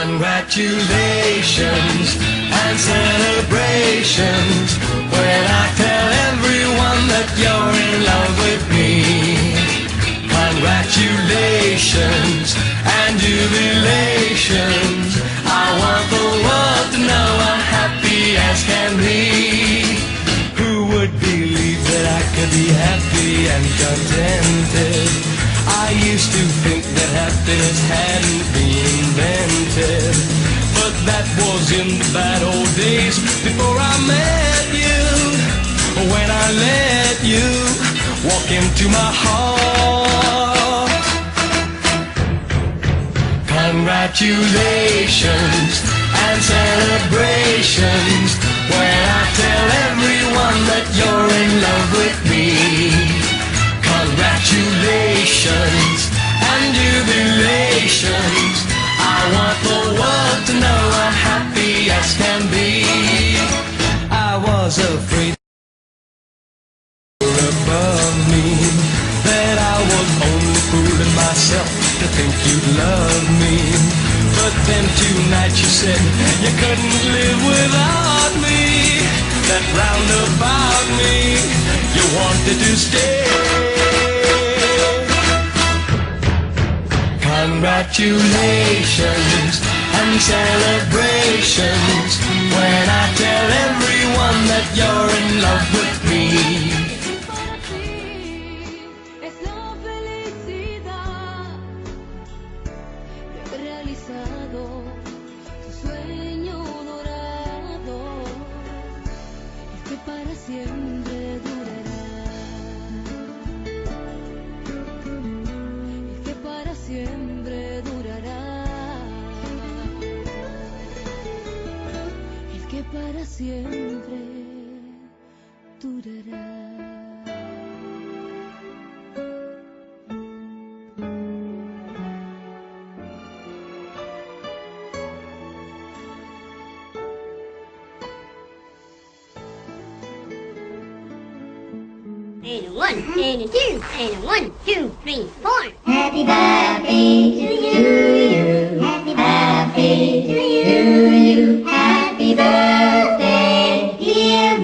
Congratulations and celebrations when I tell everyone that you're in love with me. Congratulations and jubilations. I want the world to know I'm happy as can be. Who would believe that I could be happy and contented? I used to think that happiness hadn't been invented, but that was in the bad old days before I met you. When I let you walk into my heart. Congratulations and celebrations when I tell everyone that you're in love with me. Congratulations and jubilations. I want the world to know I'm happy as can be. I was afraid you were above me, that I was only fooling myself to think you'd love me. But then tonight you said you couldn't live without me, that round about me you wanted to stay. Congratulations and celebrations when I tell everyone that you're in love with me. Es la felicidad de haber realizado tu sueño dorado, el que para siempre durará, el que para siempre durará, el que para siempre durará. And a one, and a two, and a 1, 2, 3, 4. Happy birthday to you. Happy birthday to you. Happy birthday, dear.